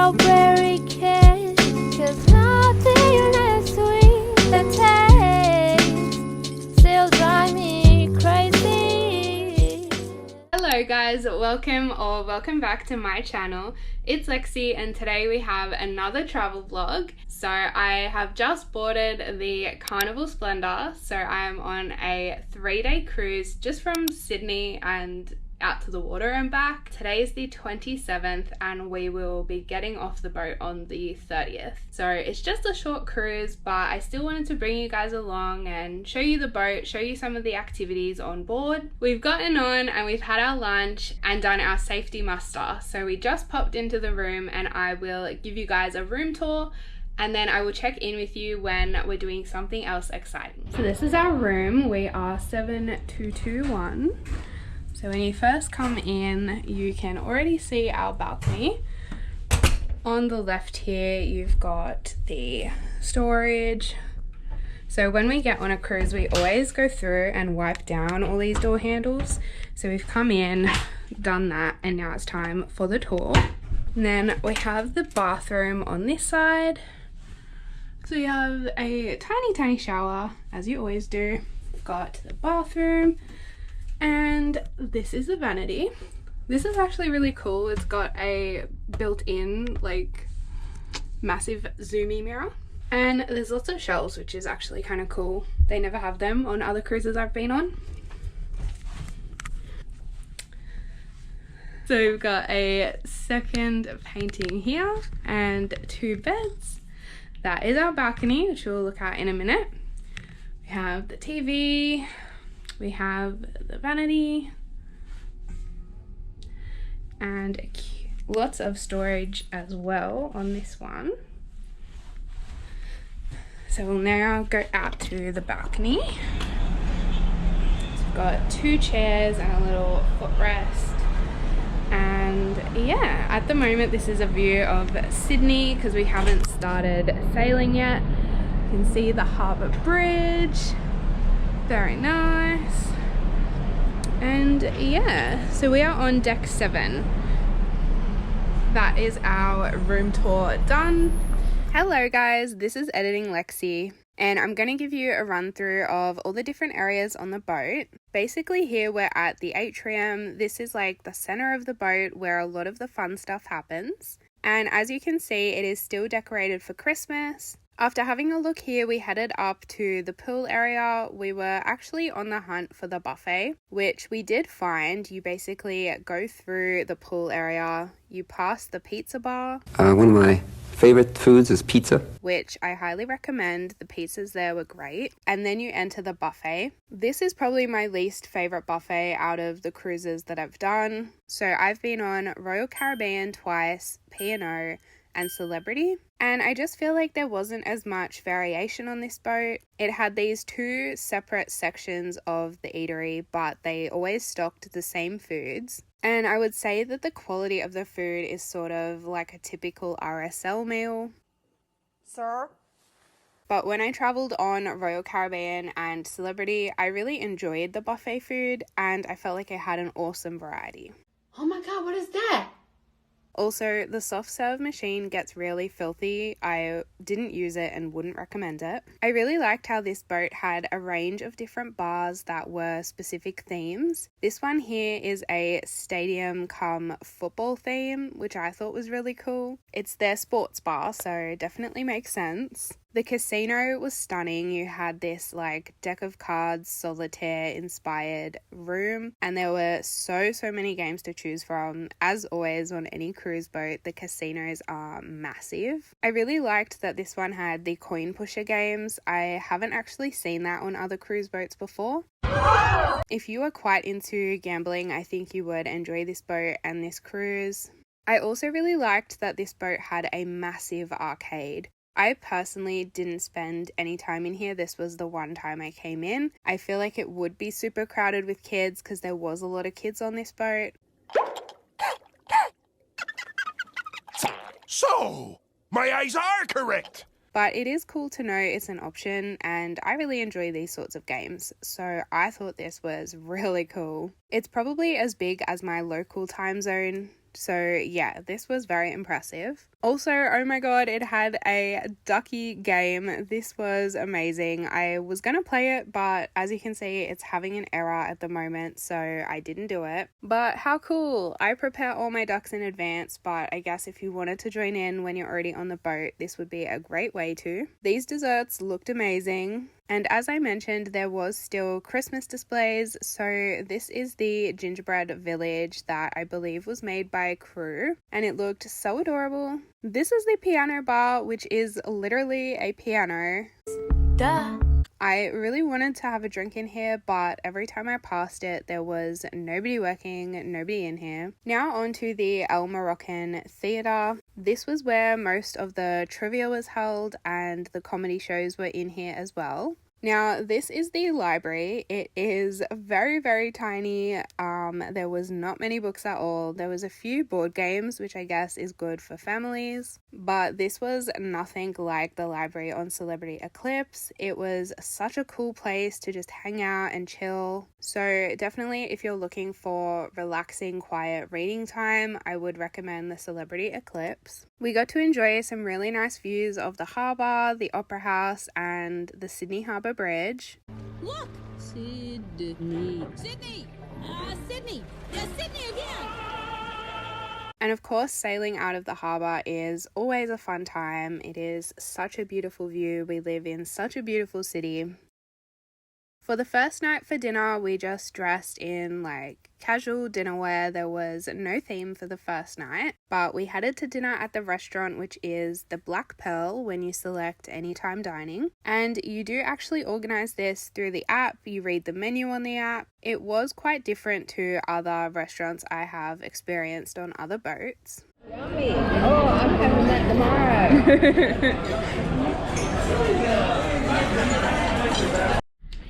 strawberry kiss, 'cause nothing less sweet than taste still drive me crazy. Hello guys, welcome back to my channel. It's Lexi and today we have another travel vlog. So I have just boarded the Carnival Splendor, so I am on a 3-day cruise just from Sydney and out to the water and back. Today is the 27th and we will be getting off the boat on the 30th. So it's just a short cruise, but I still wanted to bring you guys along and show you the boat, show you some of the activities on board. We've gotten on and we've had our lunch and done our safety muster. So we just popped into the room and I will give you guys a room tour and then I will check in with you when we're doing something else exciting. So this is our room. We are 7221. So when you first come in, you can already see our balcony. On the left here, you've got the storage. So when we get on a cruise, we always go through and wipe down all these door handles. So we've come in, done that, and now it's time for the tour. And then we have the bathroom on this side. So you have a tiny shower, as you always do. We've got the bathroom. And this is the vanity. This is actually really cool. It's got a built-in like massive zoomy mirror. And there's lots of shelves, which is actually kind of cool. They never have them on other cruises I've been on. So we've got a second painting here and 2 beds. That is our balcony, which we'll look at in a minute. We have the TV. We have the vanity and lots of storage as well on this one. So we'll now go out to the balcony. So we've got 2 chairs and a little footrest. And yeah, at the moment this is a view of Sydney because we haven't started sailing yet. You can see the harbour bridge. Very nice. And yeah, so we are on deck 7. That is our room tour done. Hello guys, this is Editing Lexi and I'm going to give you a run through of all the different areas on the boat. Basically here we're at the atrium. This is like the center of the boat where a lot of the fun stuff happens. And as you can see, it is still decorated for Christmas. After having a look here, we headed up to the pool area. We were actually on the hunt for the buffet, which we did find. You basically go through the pool area, you pass the pizza bar. One of my favorite foods is pizza, which I highly recommend. The pizzas there were great. And then you enter the buffet. This is probably my least favorite buffet out of the cruises that I've done. So I've been on Royal Caribbean twice, P&O, and Celebrity, and I just feel like there wasn't as much variation on this boat. It had these 2 separate sections of the eatery, but they always stocked the same foods, and I would say that the quality of the food is sort of like a typical RSL meal. Sir? But when I travelled on Royal Caribbean and Celebrity, I really enjoyed the buffet food and I felt like it had an awesome variety. Oh my god, what is that? Also, the soft serve machine gets really filthy. I didn't use it and wouldn't recommend it. I really liked how this boat had a range of different bars that were specific themes. This one here is a stadium cum football theme, which I thought was really cool. It's their sports bar, so definitely makes sense. The casino was stunning. You had this like deck of cards, solitaire inspired room, and there were so many games to choose from. As always on any cruise boat, the casinos are massive. I really liked that this one had the coin pusher games. I haven't actually seen that on other cruise boats before. If you are quite into gambling, I think you would enjoy this boat and this cruise. I also really liked that this boat had a massive arcade. I personally didn't spend any time in here. This was the one time I came in. I feel like it would be super crowded with kids because there was a lot of kids on this boat. So, my eyes are correct. But it is cool to know it's an option and I really enjoy these sorts of games. So I thought this was really cool. It's probably as big as my local time zone. So yeah, this was very impressive. Also, oh my god, it had a ducky game. This was amazing. I was going to play it, but as you can see, it's having an error at the moment, so I didn't do it. But how cool. I prepare all my ducks in advance, but I guess if you wanted to join in when you're already on the boat, this would be a great way to. These desserts looked amazing. And as I mentioned, there was still Christmas displays. So this is the gingerbread village that I believe was made by a crew, and it looked so adorable. This is the piano bar, which is literally a piano. Duh. I really wanted to have a drink in here, but every time I passed it, there was nobody working, nobody in here. Now on to the El Moroccan Theatre. This was where most of the trivia was held and the comedy shows were in here as well. Now, this is the library. It is very, very tiny. There was not many books at all. There was a few board games, which I guess is good for families. But this was nothing like the library on Celebrity Eclipse. It was such a cool place to just hang out and chill. So definitely, if you're looking for relaxing, quiet reading time, I would recommend the Celebrity Eclipse. We got to enjoy some really nice views of the harbour, the Opera House, and the Sydney Harbour Bridge. Look! Sydney. Sydney! Sydney! Yeah, Sydney again! And of course, sailing out of the harbour is always a fun time. It is such a beautiful view. We live in such a beautiful city. For the first night for dinner, we just dressed in like casual dinner wear. There was no theme for the first night, but we headed to dinner at the restaurant, which is the Black Pearl when you select Anytime Dining. And you do actually organize this through the app. You read the menu on the app. It was quite different to other restaurants I have experienced on other boats. Yummy. Oh, I'm having that tomorrow.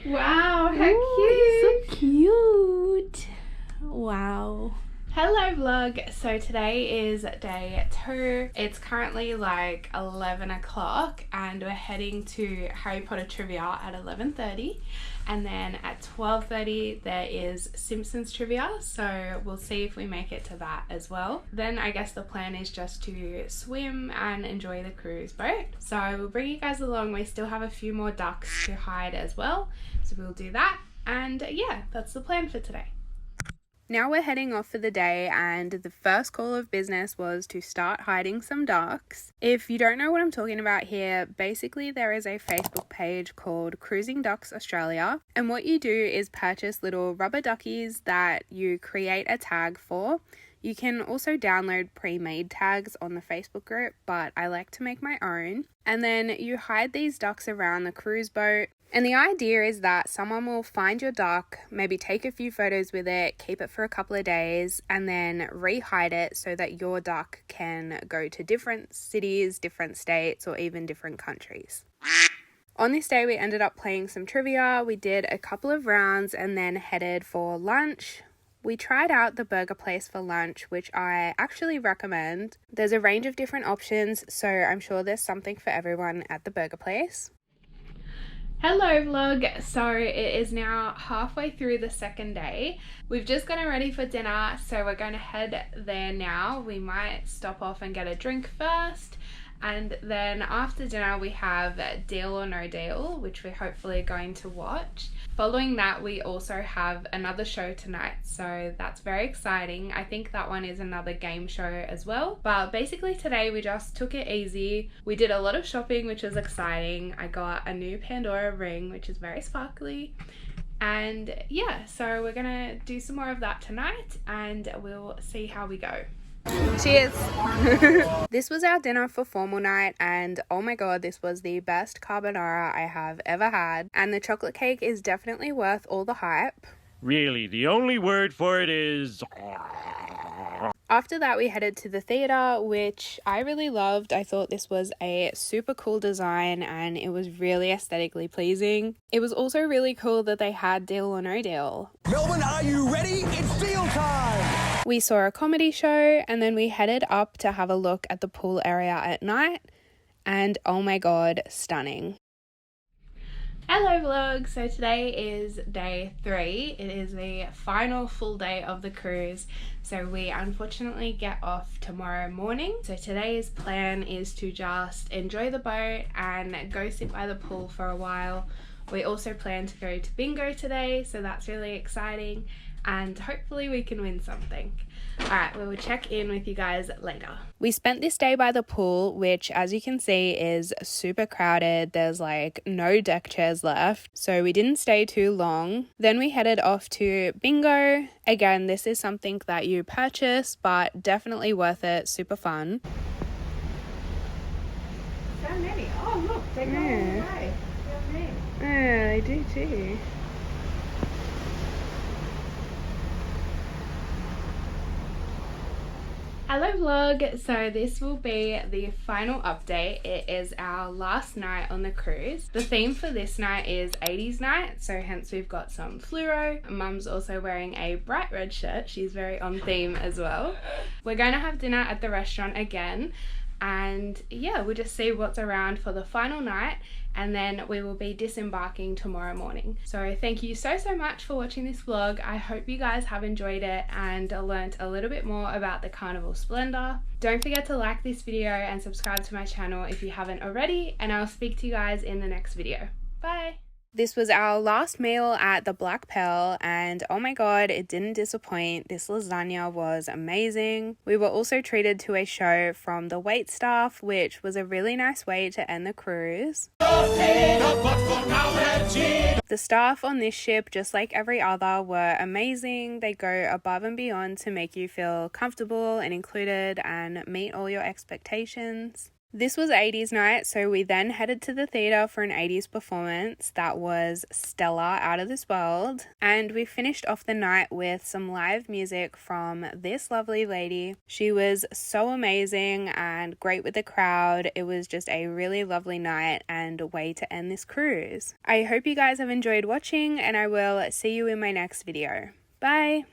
Wow, how cute! So cute. Wow. Hello vlog. So today is day 2. It's currently like 11 o'clock and we're heading to Harry Potter trivia at 11:30, and then at 12:30 there is Simpsons trivia, so we'll see if we make it to that as well. Then I guess the plan is just to swim and enjoy the cruise boat. So we'll bring you guys along. We still have a few more ducks to hide as well, so we'll do that, and yeah, that's the plan for today. Now we're heading off for the day, and the first call of business was to start hiding some ducks. If you don't know what I'm talking about here, basically there is a Facebook page called Cruising Ducks Australia, and what you do is purchase little rubber duckies that you create a tag for. You can also download pre-made tags on the Facebook group, but I like to make my own. And then you hide these ducks around the cruise boat. And the idea is that someone will find your duck, maybe take a few photos with it, keep it for a couple of days, and then re-hide it so that your duck can go to different cities, different states, or even different countries. On this day, we ended up playing some trivia. We did a couple of rounds and then headed for lunch. We tried out the burger place for lunch, which I actually recommend. There's a range of different options, so I'm sure there's something for everyone at the burger place. Hello vlog. So it is now halfway through the second day. We've just gotten ready for dinner, so we're going to head there now. We might stop off and get a drink first, and then after dinner we have Deal or No Deal, which we're hopefully going to watch. Following that, we also have another show tonight, so that's very exciting. I think that one is another game show as well. But basically today we just took it easy. We did a lot of shopping, which was exciting. I got a new Pandora ring, which is very sparkly. And yeah, so we're gonna do some more of that tonight and we'll see how we go. Cheers! This was our dinner for formal night, and oh my god, this was the best carbonara I have ever had, and the chocolate cake is definitely worth all the hype. Really, the only word for it is... After that, we headed to the theatre, which I really loved. I thought this was a super cool design and it was really aesthetically pleasing. It was also really cool that they had Deal or No Deal. Melbourne, are you ready? It's deal time! We saw a comedy show and then we headed up to have a look at the pool area at night, and oh my god, stunning. Hello vlog! So today is day 3. It is the final full day of the cruise. So we unfortunately get off tomorrow morning. So today's plan is to just enjoy the boat and go sit by the pool for a while. We also plan to go to bingo today, so that's really exciting, and hopefully we can win something. Alright, we will check in with you guys later. We spent this day by the pool, which as you can see is super crowded. There's like no deck chairs left, so we didn't stay too long. Then we headed off to bingo. Again, this is something that you purchase, but definitely worth it, super fun. So many. Oh look, they go all the way. Yeah, they do too. Hello vlog, so this will be the final update. It is our last night on the cruise. The theme for this night is 80s night, so hence we've got some fluoro. Mum's also wearing a bright red shirt. She's very on theme as well. We're going to have dinner at the restaurant again, and yeah, we'll just see what's around for the final night, and then we will be disembarking tomorrow morning. So thank you so much for watching this vlog. I hope you guys have enjoyed it and learnt a little bit more about the Carnival Splendor. Don't forget to like this video and subscribe to my channel if you haven't already, and I'll speak to you guys in the next video. Bye! This was our last meal at the Black Pearl, and oh my god, it didn't disappoint. This lasagna was amazing. We were also treated to a show from the wait staff, which was a really nice way to end the cruise. The staff on this ship, just like every other, were amazing. They go above and beyond to make you feel comfortable and included and meet all your expectations. This was 80s night, so we then headed to the theatre for an 80s performance that was stellar, out of this world. And we finished off the night with some live music from this lovely lady. She was so amazing and great with the crowd. It was just a really lovely night and a way to end this cruise. I hope you guys have enjoyed watching, and I will see you in my next video. Bye!